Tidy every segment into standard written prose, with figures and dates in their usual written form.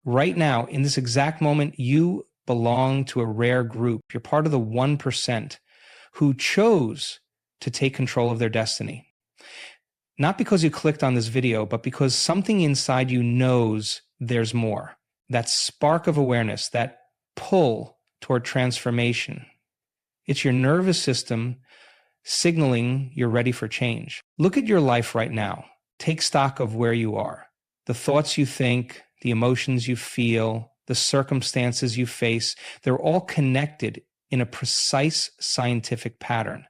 Right now, in this exact moment, you belong to a rare group. You're part of the 1% who chose to take control of their destiny. Not because you clicked on this video, but because something inside you knows there's more. That spark of awareness, that pull toward transformation. It's your nervous system signaling you're ready for change. Look at your life right now. Take stock of where you are. The thoughts you think, the emotions you feel, the circumstances you face, they're all connected in a precise scientific pattern.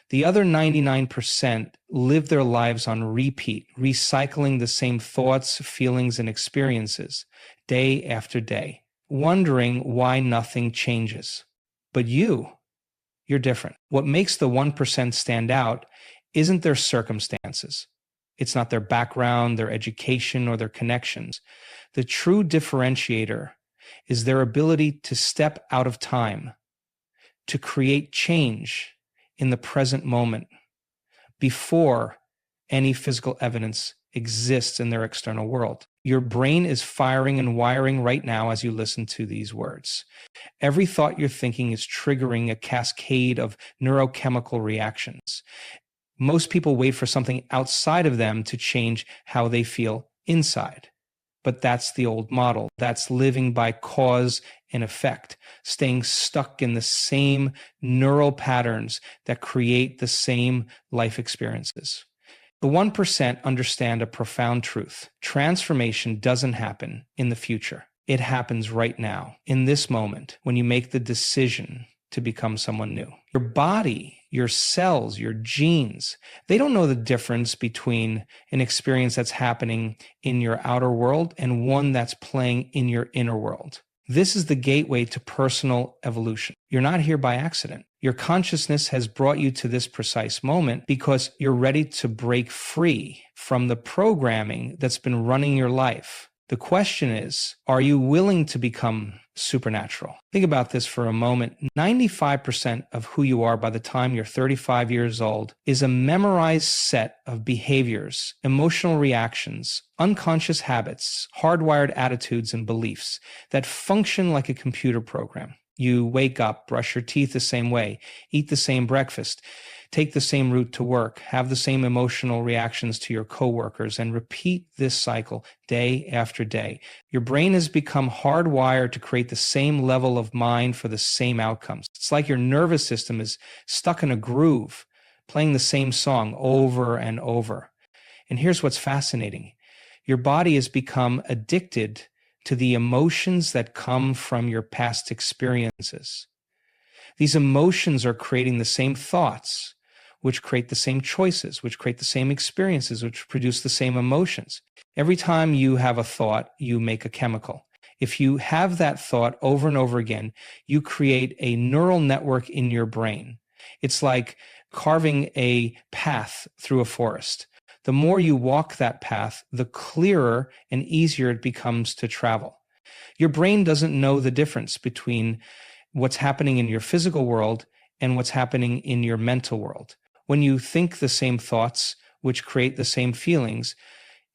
The other 99% live their lives on repeat, recycling the same thoughts, feelings, and experiences day after day, wondering why nothing changes. But you're different. What makes the 1% stand out isn't their circumstances. It's not their background, their education, or their connections. The true differentiator is their ability to step out of time, to create change in the present moment before any physical evidence exists in their external world. Your brain is firing and wiring right now as you listen to these words. Every thought you're thinking is triggering a cascade of neurochemical reactions. Most people wait for something outside of them to change how they feel inside. But that's the old model. That's living by cause and effect, staying stuck in the same neural patterns that create the same life experiences. The 1% understand a profound truth. Transformation doesn't happen in the future. It happens right now, in this moment, when you make the decision to become someone new. Your body, your cells, your genes, they don't know the difference between an experience that's happening in your outer world and one that's playing in your inner world. This is the gateway to personal evolution. You're not here by accident. Your consciousness has brought you to this precise moment because you're ready to break free from the programming that's been running your life. The question is, are you willing to become supernatural? Think about this for a moment. 95% of who you are by the time you're 35 years old is a memorized set of behaviors, emotional reactions, unconscious habits, hardwired attitudes and beliefs that function like a computer program. You wake up, brush your teeth the same way, eat the same breakfast, take the same route to work, have the same emotional reactions to your coworkers, and repeat this cycle day after day. Your brain has become hardwired to create the same level of mind for the same outcomes. It's like your nervous system is stuck in a groove, playing the same song over and over. And here's what's fascinating. Your body has become addicted to the emotions that come from your past experiences. These emotions are creating the same thoughts, which create the same choices, which create the same experiences, which produce the same emotions. Every time you have a thought, you make a chemical. If you have that thought over and over again, you create a neural network in your brain. It's like carving a path through a forest. The more you walk that path, the clearer and easier it becomes to travel. Your brain doesn't know the difference between what's happening in your physical world and what's happening in your mental world. When you think the same thoughts, which create the same feelings,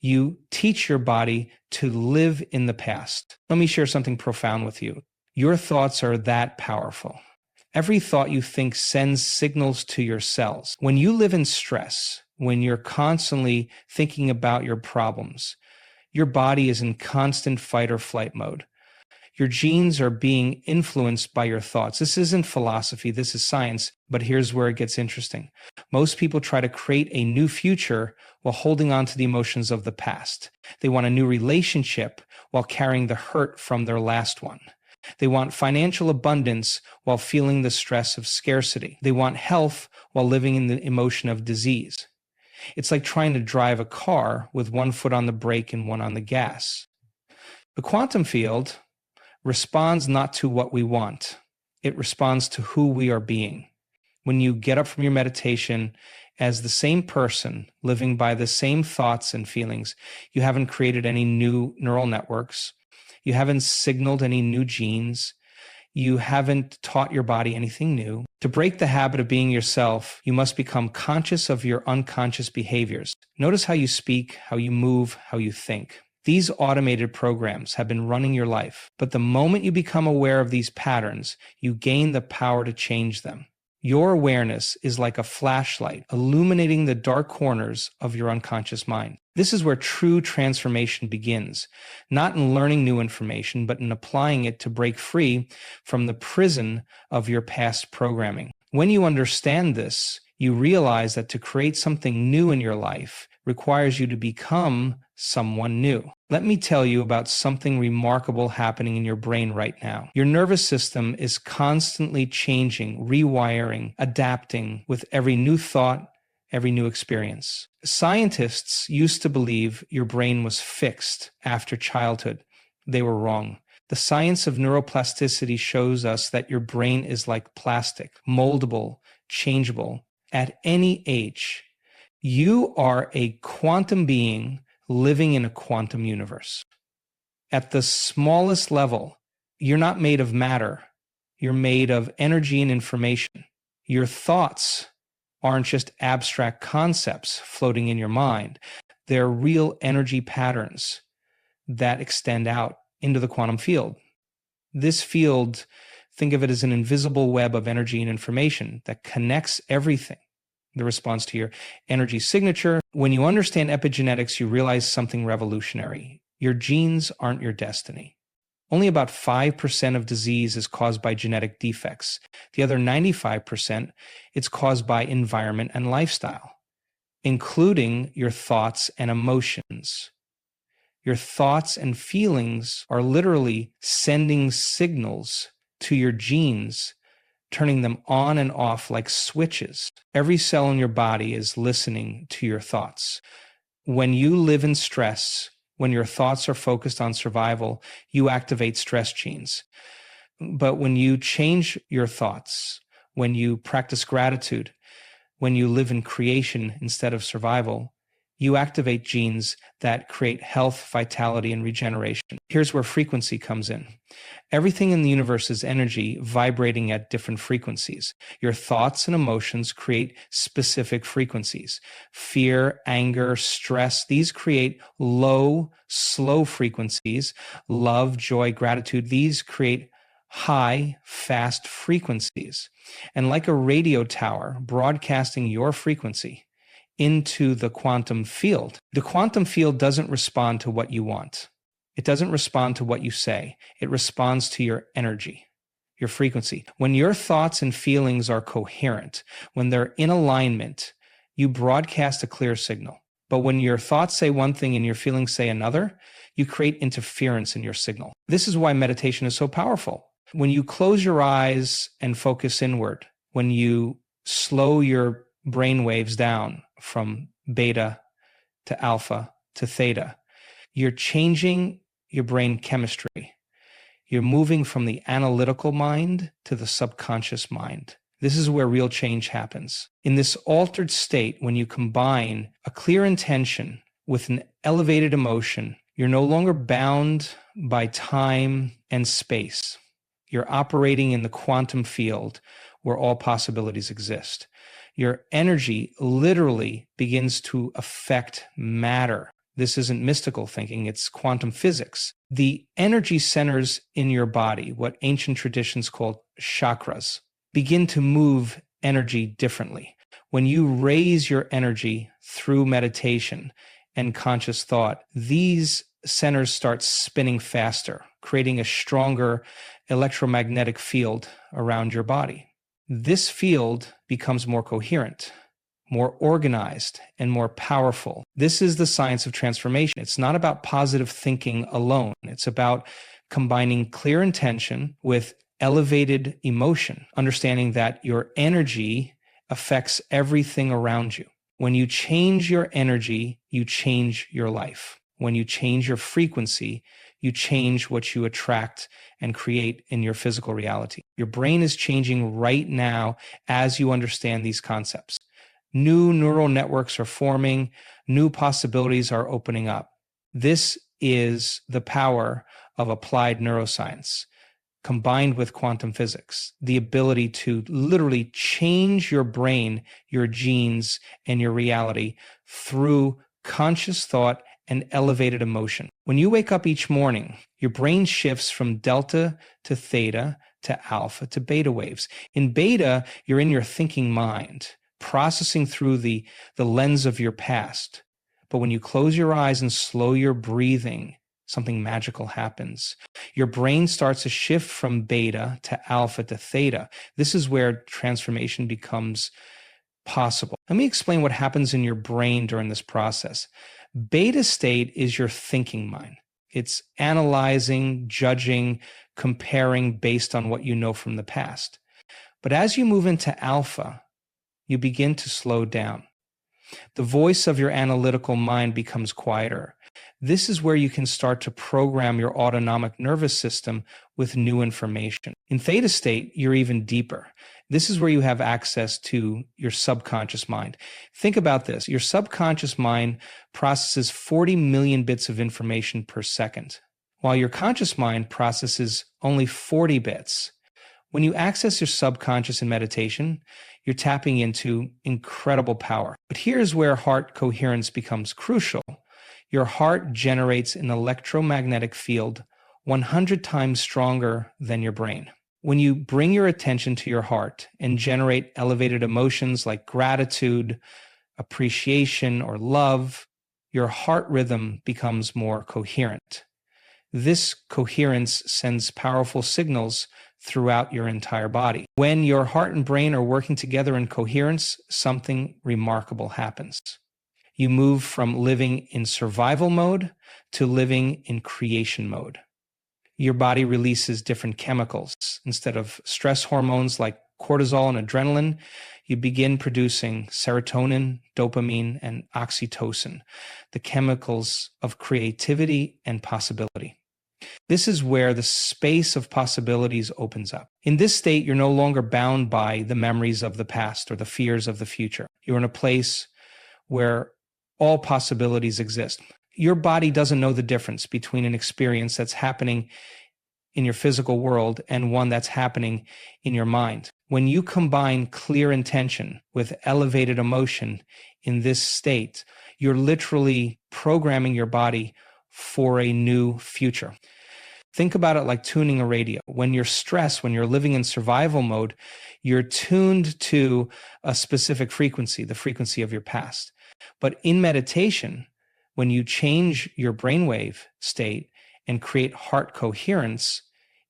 you teach your body to live in the past. Let me share something profound with you. Your thoughts are that powerful. Every thought you think sends signals to your cells. When you live in stress, when you're constantly thinking about your problems, your body is in constant fight or flight mode. Your genes are being influenced by your thoughts. This isn't philosophy, this is science, but here's where it gets interesting. Most people try to create a new future while holding on to the emotions of the past. They want a new relationship while carrying the hurt from their last one. They want financial abundance while feeling the stress of scarcity. They want health while living in the emotion of disease. It's like trying to drive a car with one foot on the brake and one on the gas. The quantum field responds not to what we want. It responds to who we are being. When you get up from your meditation as the same person, living by the same thoughts and feelings, you haven't created any new neural networks. You haven't signaled any new genes. You haven't taught your body anything new. To break the habit of being yourself, you must become conscious of your unconscious behaviors. Notice how you speak, how you move, how you think. These automated programs have been running your life, but the moment you become aware of these patterns, you gain the power to change them. Your awareness is like a flashlight illuminating the dark corners of your unconscious mind. This is where true transformation begins, not in learning new information, but in applying it to break free from the prison of your past programming. When you understand this, you realize that to create something new in your life requires you to become someone new. Let me tell you about something remarkable happening in your brain right now. Your nervous system is constantly changing, rewiring, adapting with every new thought, every new experience. Scientists used to believe your brain was fixed after childhood. They were wrong. The science of neuroplasticity shows us that your brain is like plastic, moldable, changeable at any age. You are a quantum being living in a quantum universe. At the smallest level, you're not made of matter. You're made of energy and information. Your thoughts aren't just abstract concepts floating in your mind. They're real energy patterns that extend out into the quantum field. This field, think of it as an invisible web of energy and information that connects everything. The response to your energy signature. When you understand epigenetics, you realize something revolutionary. Your genes aren't your destiny. Only about 5% of disease is caused by genetic defects. The other 95%, it's caused by environment and lifestyle, including your thoughts and emotions. Your thoughts and feelings are literally sending signals to your genes, turning them on and off like switches. Every cell in your body is listening to your thoughts. When you live in stress, when your thoughts are focused on survival, you activate stress genes. But when you change your thoughts, when you practice gratitude, when you live in creation instead of survival, you activate genes that create health, vitality, and regeneration. Here's where frequency comes in. Everything in the universe is energy vibrating at different frequencies. Your thoughts and emotions create specific frequencies. Fear, anger, stress, these create low, slow frequencies. Love, joy, gratitude, these create high, fast frequencies. And like a radio tower broadcasting your frequency into the quantum field, the quantum field doesn't respond to what you want. It doesn't respond to what you say. It responds to your energy, your frequency. When your thoughts and feelings are coherent, when they're in alignment, you broadcast a clear signal. But when your thoughts say one thing and your feelings say another, you create interference in your signal. This is why meditation is so powerful. When you close your eyes and focus inward, when you slow your brain waves down from beta to alpha to theta, you're changing your brain chemistry. You're moving from the analytical mind to the subconscious mind. This is where real change happens. In this altered state, when you combine a clear intention with an elevated emotion, you're no longer bound by time and space. You're operating in the quantum field where all possibilities exist. Your energy literally begins to affect matter. This isn't mystical thinking, it's quantum physics. The energy centers in your body, what ancient traditions called chakras, begin to move energy differently. When you raise your energy through meditation and conscious thought, these centers start spinning faster, creating a stronger electromagnetic field around your body. This field becomes more coherent, more organized, and more powerful. This is the science of transformation. It's not about positive thinking alone. It's about combining clear intention with elevated emotion, understanding that your energy affects everything around you. When you change your energy, you change your life. When you change your frequency, you change what you attract and create in your physical reality. Your brain is changing right now as you understand these concepts. New neural networks are forming, new possibilities are opening up. This is the power of applied neuroscience combined with quantum physics, the ability to literally change your brain, your genes, and your reality through conscious thought and elevated emotion. When you wake up each morning, your brain shifts from delta to theta to alpha to beta waves. In beta, you're in your thinking mind, processing through the lens of your past. But when you close your eyes and slow your breathing, something magical happens. Your brain starts to shift from beta to alpha to theta. This is where transformation becomes possible. Let me explain what happens in your brain during this process. Beta state is your thinking mind. It's analyzing, judging, comparing based on what you know from the past. But as you move into alpha, you begin to slow down. The voice of your analytical mind becomes quieter. This is where you can start to program your autonomic nervous system with new information. In theta state, you're even deeper. This is where you have access to your subconscious mind. Think about this. Your subconscious mind processes 40 million bits of information per second, while your conscious mind processes only 40 bits. When you access your subconscious in meditation, you're tapping into incredible power. But here's where heart coherence becomes crucial. Your heart generates an electromagnetic field 100 times stronger than your brain. When you bring your attention to your heart and generate elevated emotions like gratitude, appreciation, or love, your heart rhythm becomes more coherent. This coherence sends powerful signals throughout your entire body. When your heart and brain are working together in coherence, something remarkable happens. You move from living in survival mode to living in creation mode. Your body releases different chemicals. Instead of stress hormones like cortisol and adrenaline, you begin producing serotonin, dopamine, and oxytocin, the chemicals of creativity and possibility. This is where the space of possibilities opens up. In this state, you're no longer bound by the memories of the past or the fears of the future. You're in a place where all possibilities exist. Your body doesn't know the difference between an experience that's happening in your physical world and one that's happening in your mind. When you combine clear intention with elevated emotion in this state, you're literally programming your body for a new future. Think about it like tuning a radio. When you're stressed, when you're living in survival mode, you're tuned to a specific frequency, the frequency of your past. But in meditation, when you change your brainwave state and create heart coherence,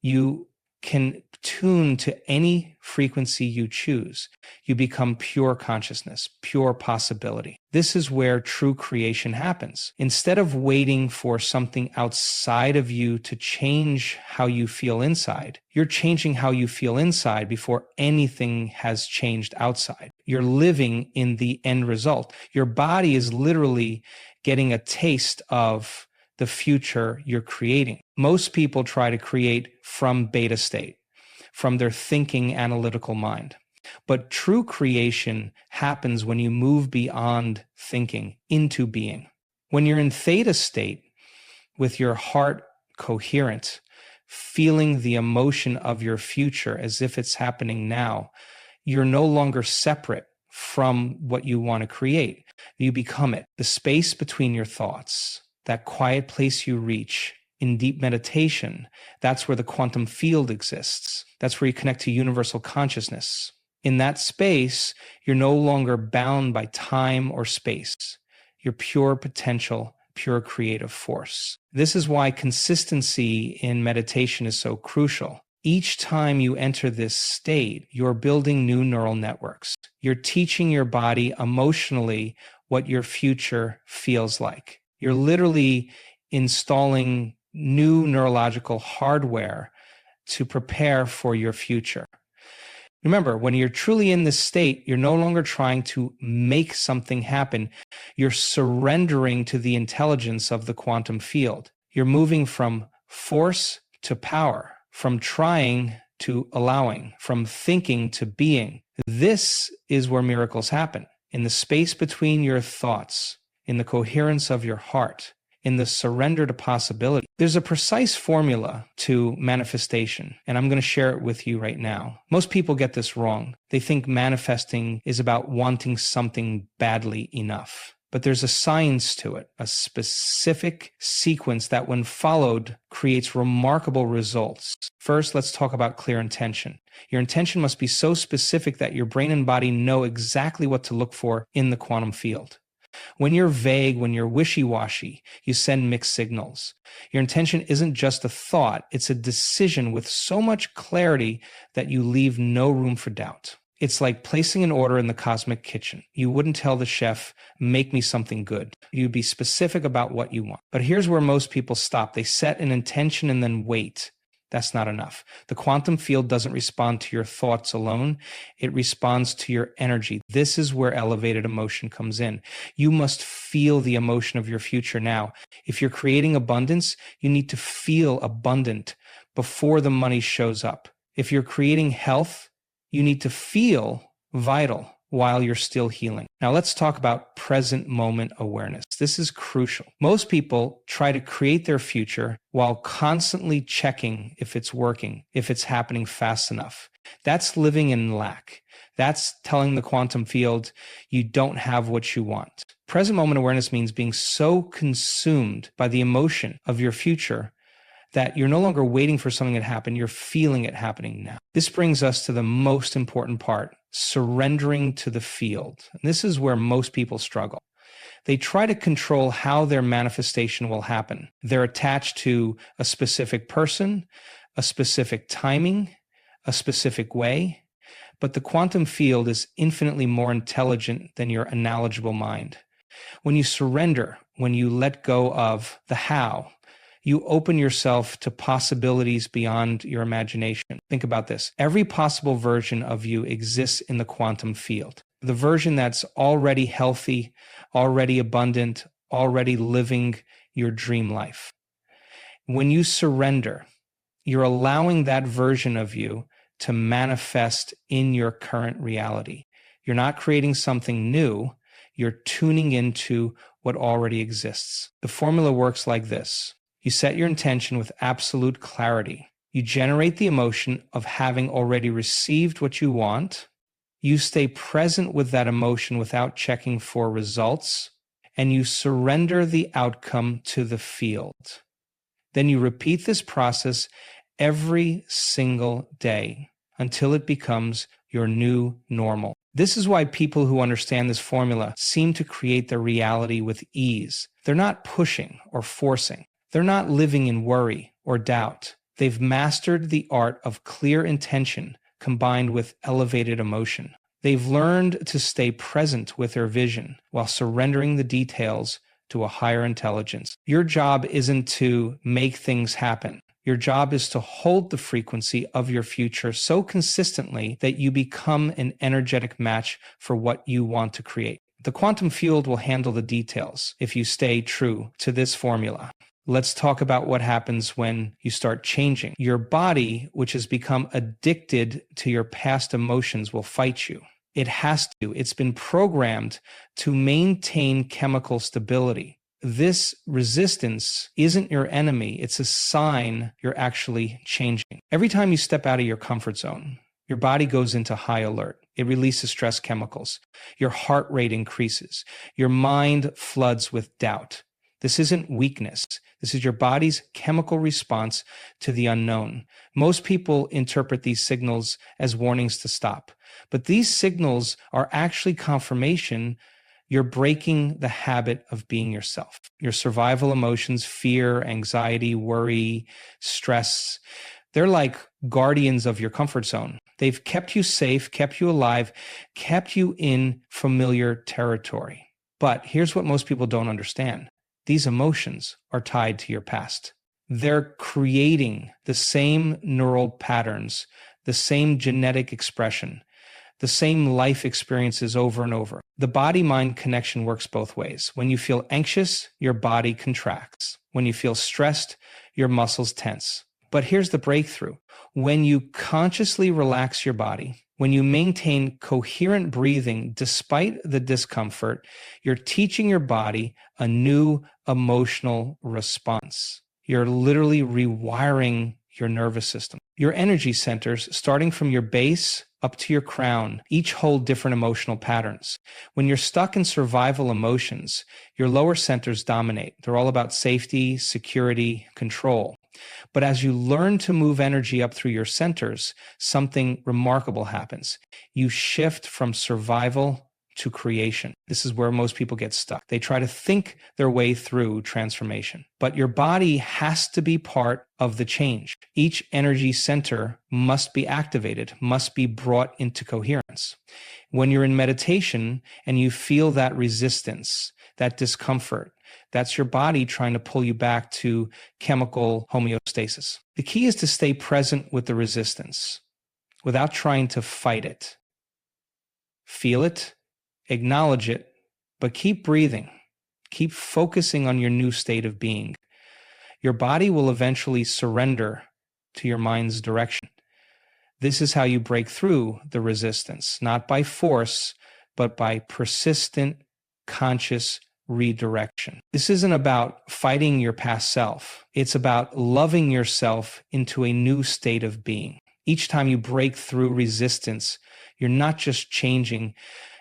you can tune to any frequency you choose. You become pure consciousness, pure possibility. This is where true creation happens. Instead of waiting for something outside of you to change how you feel inside, you're changing how you feel inside before anything has changed outside. You're living in the end result. Your body is literally getting a taste of the future you're creating. Most people try to create from beta state, from their thinking analytical mind. But true creation happens when you move beyond thinking into being. When you're in theta state, with your heart coherent, feeling the emotion of your future as if it's happening now, you're no longer separate from what you want to create. You become it. The space between your thoughts, that quiet place you reach in deep meditation, that's where the quantum field exists. That's where you connect to universal consciousness. In that space, you're no longer bound by time or space. You're pure potential, pure creative force. This is why consistency in meditation is so crucial. Each time you enter this state, you're building new neural networks. You're teaching your body emotionally what your future feels like. You're literally installing new neurological hardware to prepare for your future. Remember, when you're truly in this state, you're no longer trying to make something happen. You're surrendering to the intelligence of the quantum field. You're moving from force to power, from trying to allowing, from thinking to being. This is where miracles happen. In the space between your thoughts, in the coherence of your heart, in the surrender to possibility. There's a precise formula to manifestation, and I'm going to share it with you right now. Most people get this wrong. They think manifesting is about wanting something badly enough. But there's a science to it, a specific sequence that when followed creates remarkable results. First, let's talk about clear intention. Your intention must be so specific that your brain and body know exactly what to look for in the quantum field. When you're vague, when you're wishy-washy, you send mixed signals. Your intention isn't just a thought, it's a decision with so much clarity that you leave no room for doubt. It's like placing an order in the cosmic kitchen. You wouldn't tell the chef, make me something good. You'd be specific about what you want. But here's where most people stop. They set an intention and then wait. That's not enough. The quantum field doesn't respond to your thoughts alone. It responds to your energy. This is where elevated emotion comes in. You must feel the emotion of your future now. If you're creating abundance, you need to feel abundant before the money shows up. If you're creating health, you need to feel vital while you're still healing. Now let's talk about present moment awareness. This is crucial. Most people try to create their future while constantly checking if it's working, if it's happening fast enough. That's living in lack. That's telling the quantum field you don't have what you want. Present moment awareness means being so consumed by the emotion of your future that you're no longer waiting for something to happen, you're feeling it happening now. This brings us to the most important part, surrendering to the field. And this is where most people struggle. They try to control how their manifestation will happen. They're attached to a specific person, a specific timing, a specific way. But the quantum field is infinitely more intelligent than your knowledgeable mind. When you surrender, when you let go of the how, you open yourself to possibilities beyond your imagination. Think about this. Every possible version of you exists in the quantum field. The version that's already healthy, already abundant, already living your dream life. When you surrender, you're allowing that version of you to manifest in your current reality. You're not creating something new. You're tuning into what already exists. The formula works like this. You set your intention with absolute clarity. You generate the emotion of having already received what you want. You stay present with that emotion without checking for results, and you surrender the outcome to the field. Then you repeat this process every single day until it becomes your new normal. This is why people who understand this formula seem to create their reality with ease. They're not pushing or forcing. They're not living in worry or doubt. They've mastered the art of clear intention combined with elevated emotion. They've learned to stay present with their vision while surrendering the details to a higher intelligence. Your job isn't to make things happen. Your job is to hold the frequency of your future so consistently that you become an energetic match for what you want to create. The quantum field will handle the details if you stay true to this formula. Let's talk about what happens when you start changing. Your body, which has become addicted to your past emotions, will fight you. It has to. It's been programmed to maintain chemical stability. This resistance isn't your enemy. It's a sign you're actually changing. Every time you step out of your comfort zone, your body goes into high alert. It releases stress chemicals. Your heart rate increases. Your mind floods with doubt. This isn't weakness. This is your body's chemical response to the unknown. Most people interpret these signals as warnings to stop, but these signals are actually confirmation you're breaking the habit of being yourself. Your survival emotions, fear, anxiety, worry, stress, they're like guardians of your comfort zone. They've kept you safe, kept you alive, kept you in familiar territory. But here's what most people don't understand. These emotions are tied to your past. They're creating the same neural patterns, the same genetic expression, the same life experiences over and over. The body-mind connection works both ways. When you feel anxious, your body contracts. When you feel stressed, your muscles tense. But here's the breakthrough. When you consciously relax your body, when you maintain coherent breathing despite the discomfort, you're teaching your body a new emotional response. You're literally rewiring your nervous system. Your energy centers, starting from your base up to your crown, each hold different emotional patterns. When you're stuck in survival emotions, your lower centers dominate. They're all about safety, security, control. But as you learn to move energy up through your centers, something remarkable happens. You shift from survival to creation. This is where most people get stuck. They try to think their way through transformation. But your body has to be part of the change. Each energy center must be activated, must be brought into coherence. When you're in meditation and you feel that resistance, that discomfort, that's your body trying to pull you back to chemical homeostasis. The key is to stay present with the resistance without trying to fight it. Feel it, acknowledge it, but keep breathing. Keep focusing on your new state of being. Your body will eventually surrender to your mind's direction. This is how you break through the resistance, not by force, but by persistent, conscious redirection. This isn't about fighting your past self. It's about loving yourself into a new state of being. Each time you break through resistance, you're not just changing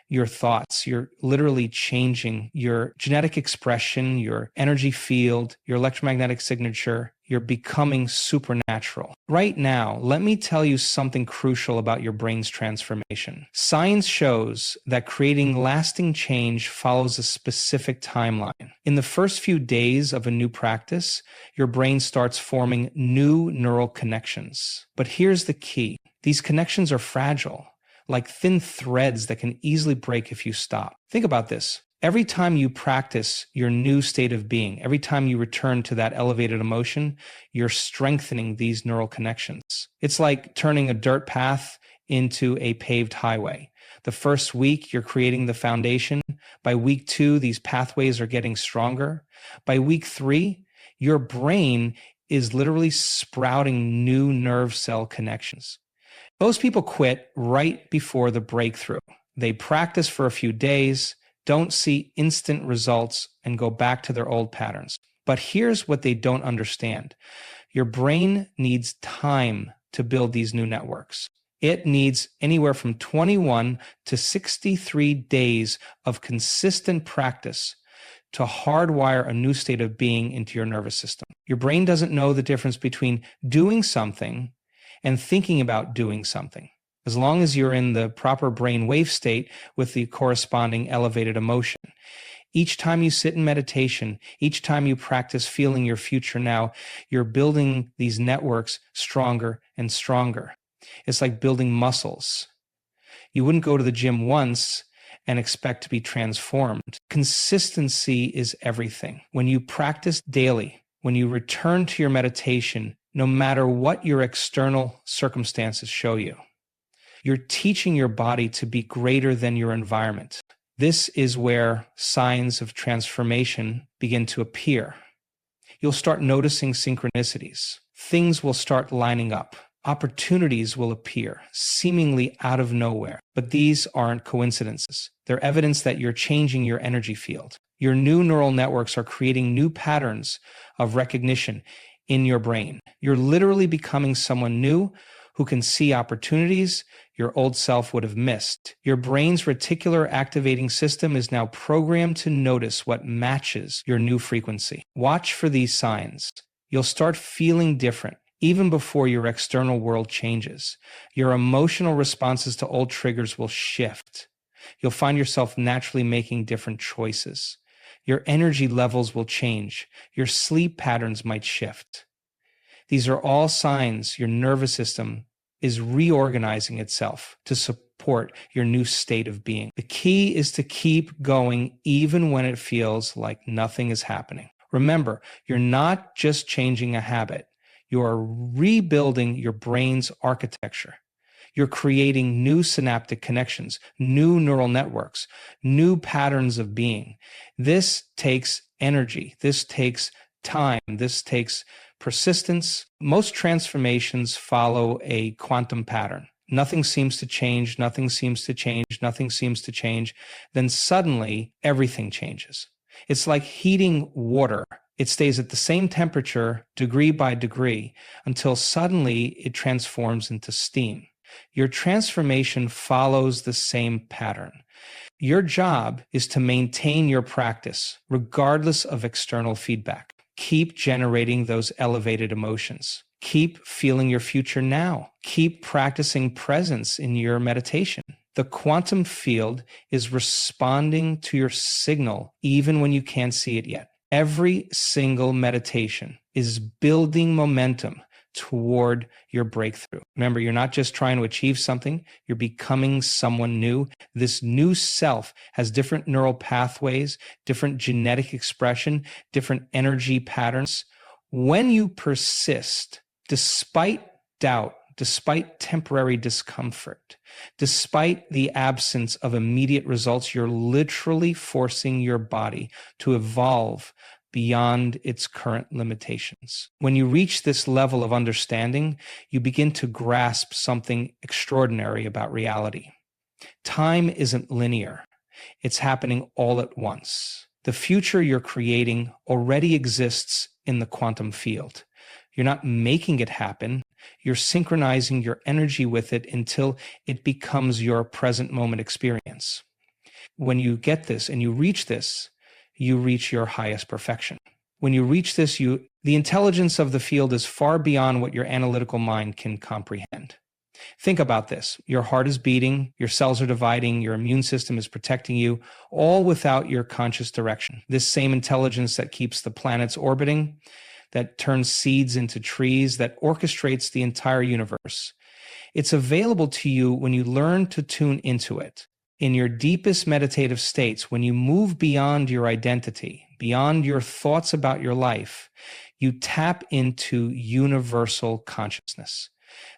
your thoughts, you're literally changing your genetic expression, your energy field, your electromagnetic signature. You're becoming supernatural. Right now, let me tell you something crucial about your brain's transformation. Science shows that creating lasting change follows a specific timeline. In the first few days of a new practice, your brain starts forming new neural connections. But here's the key. These connections are fragile, like thin threads that can easily break if you stop. Think about this. Every time you practice your new state of being, every time you return to that elevated emotion, you're strengthening these neural connections. It's like turning a dirt path into a paved highway. The first week, you're creating the foundation. By week 2, these pathways are getting stronger. By week 3, your brain is literally sprouting new nerve cell connections. Most people quit right before the breakthrough. They practice for a few days, don't see instant results, and go back to their old patterns. But here's what they don't understand. Your brain needs time to build these new networks. It needs anywhere from 21 to 63 days of consistent practice to hardwire a new state of being into your nervous system. Your brain doesn't know the difference between doing something and thinking about doing something. As long as you're in the proper brain wave state with the corresponding elevated emotion. Each time you sit in meditation, each time you practice feeling your future now, you're building these networks stronger and stronger. It's like building muscles. You wouldn't go to the gym once and expect to be transformed. Consistency is everything. When you practice daily, when you return to your meditation, no matter what your external circumstances show you, you're teaching your body to be greater than your environment. This is where signs of transformation begin to appear. You'll start noticing synchronicities. Things will start lining up. Opportunities will appear, seemingly out of nowhere. But these aren't coincidences. They're evidence that you're changing your energy field. Your new neural networks are creating new patterns of recognition in your brain. You're literally becoming someone new who can see opportunities your old self would have missed. Your brain's reticular activating system is now programmed to notice what matches your new frequency. Watch for these signs. You'll start feeling different even before your external world changes. Your emotional responses to old triggers will shift. You'll find yourself naturally making different choices. Your energy levels will change. Your sleep patterns might shift. These are all signs your nervous system is reorganizing itself to support your new state of being. The key is to keep going even when it feels like nothing is happening. Remember, you're not just changing a habit. You are rebuilding your brain's architecture. You're creating new synaptic connections, new neural networks, new patterns of being. This takes energy. This takes time. This takes persistence. Most transformations follow a quantum pattern. Nothing seems to change, nothing seems to change, nothing seems to change. Then suddenly everything changes. It's like heating water. It stays at the same temperature, degree by degree, until suddenly it transforms into steam. Your transformation follows the same pattern. Your job is to maintain your practice regardless of external feedback. Keep generating those elevated emotions. Keep feeling your future now. Keep practicing presence in your meditation. The quantum field is responding to your signal even when you can't see it yet. Every single meditation is building momentum toward your breakthrough. Remember, you're not just trying to achieve something, you're becoming someone new. This new self has different neural pathways, different genetic expression, different energy patterns. When you persist, despite doubt, despite temporary discomfort, despite the absence of immediate results, you're literally forcing your body to evolve beyond its current limitations. When you reach this level of understanding, you begin to grasp something extraordinary about reality. Time isn't linear. It's happening all at once. The future you're creating already exists in the quantum field. You're not making it happen. You're synchronizing your energy with it until it becomes your present moment experience. When you get this and you reach this, you reach your highest perfection. When you reach this, the intelligence of the field is far beyond what your analytical mind can comprehend. Think about this. Your heart is beating, your cells are dividing, your immune system is protecting you, all without your conscious direction. This same intelligence that keeps the planets orbiting, that turns seeds into trees, that orchestrates the entire universe. It's available to you when you learn to tune into it. In your deepest meditative states, when you move beyond your identity, beyond your thoughts about your life, you tap into universal consciousness.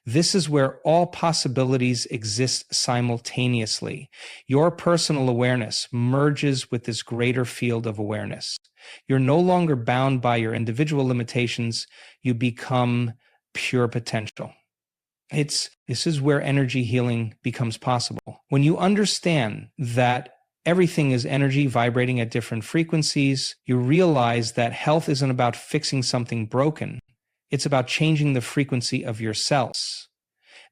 This is where all possibilities exist simultaneously. Your personal awareness merges with this greater field of awareness. You're no longer bound by your individual limitations. You become pure potential. This is where energy healing becomes possible. When you understand that everything is energy vibrating at different frequencies, you realize that health isn't about fixing something broken. It's about changing the frequency of your cells.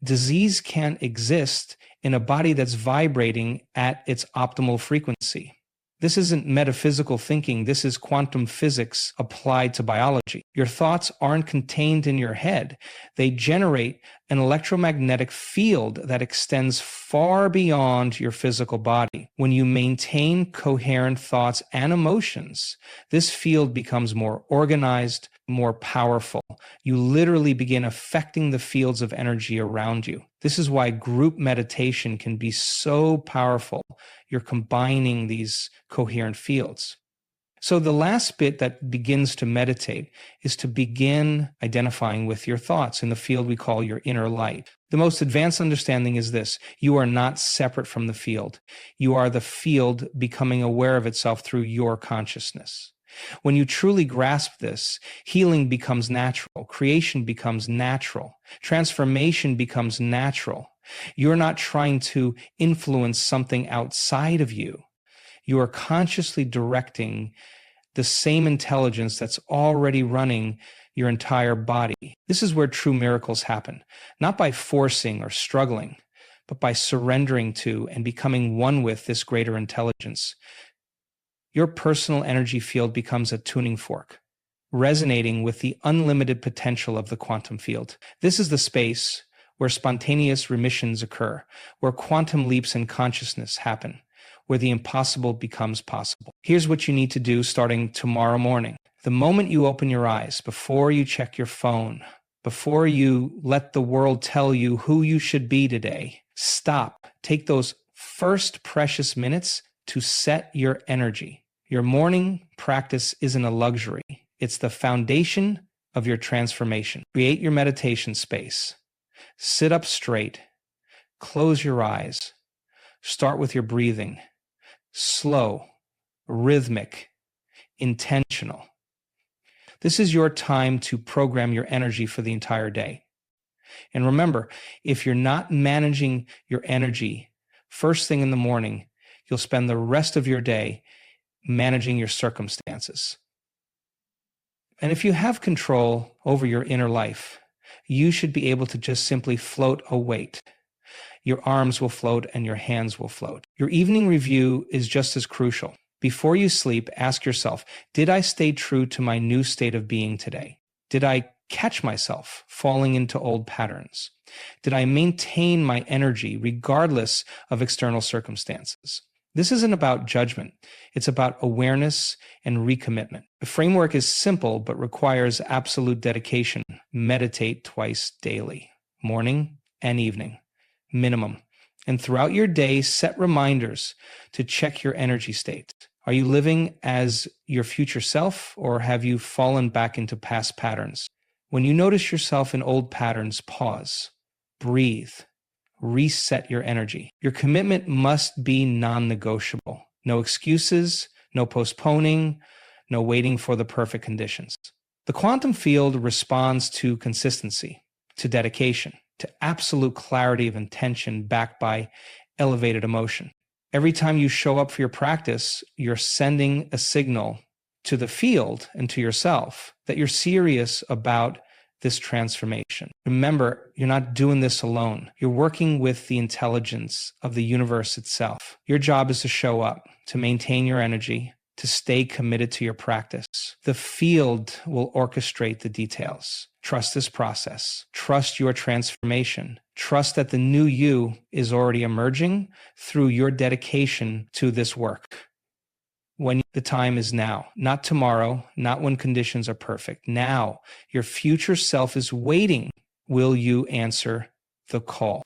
Disease can't exist in a body that's vibrating at its optimal frequency. This isn't metaphysical thinking. This is quantum physics applied to biology. Your thoughts aren't contained in your head. They generate an electromagnetic field that extends far beyond your physical body. When you maintain coherent thoughts and emotions, this field becomes more organized, more powerful. You literally begin affecting the fields of energy around you. This is why group meditation can be so powerful. You're combining these coherent fields. So the last bit that begins to meditate is to begin identifying with your thoughts in the field we call your inner light. The most advanced understanding is this: you are not separate from the field. You are the field becoming aware of itself through your consciousness. When you truly grasp this, healing becomes natural, creation becomes natural, transformation becomes natural. You're not trying to influence something outside of you. You are consciously directing the same intelligence that's already running your entire body. This is where true miracles happen, not by forcing or struggling, but by surrendering to and becoming one with this greater intelligence. Your personal energy field becomes a tuning fork, resonating with the unlimited potential of the quantum field. This is the space where spontaneous remissions occur, where quantum leaps in consciousness happen, where the impossible becomes possible. Here's what you need to do starting tomorrow morning. The moment you open your eyes, before you check your phone, before you let the world tell you who you should be today, stop. Take those first precious minutes to set your energy. Your morning practice isn't a luxury. It's the foundation of your transformation. Create your meditation space. Sit up straight. Close your eyes. Start with your breathing. Slow, rhythmic, intentional. This is your time to program your energy for the entire day. And remember, if you're not managing your energy first thing in the morning, you'll spend the rest of your day managing your circumstances. And if you have control over your inner life, you should be able to just simply float a weight, Your arms will float and your hands will float. Your evening review is just as crucial. Before you sleep, ask yourself, did I stay true to my new state of being today? Did I catch myself falling into old patterns? Did I maintain my energy regardless of external circumstances? This isn't about judgment. It's about awareness and recommitment. The framework is simple but requires absolute dedication. Meditate twice daily, morning and evening, minimum. And throughout your day, set reminders to check your energy state. Are you living as your future self, or have you fallen back into past patterns? When you notice yourself in old patterns, pause, breathe, reset your energy. Your commitment must be non-negotiable. No excuses, no postponing, no waiting for the perfect conditions. The quantum field responds to consistency, to dedication, to absolute clarity of intention backed by elevated emotion. Every time you show up for your practice, you're sending a signal to the field and to yourself that you're serious about this transformation. Remember, you're not doing this alone. You're working with the intelligence of the universe itself. Your job is to show up, to maintain your energy, to stay committed to your practice. The field will orchestrate the details. Trust this process. Trust your transformation. Trust that the new you is already emerging through your dedication to this work. When the time is now, not tomorrow, not when conditions are perfect. Now, your future self is waiting. Will you answer the call?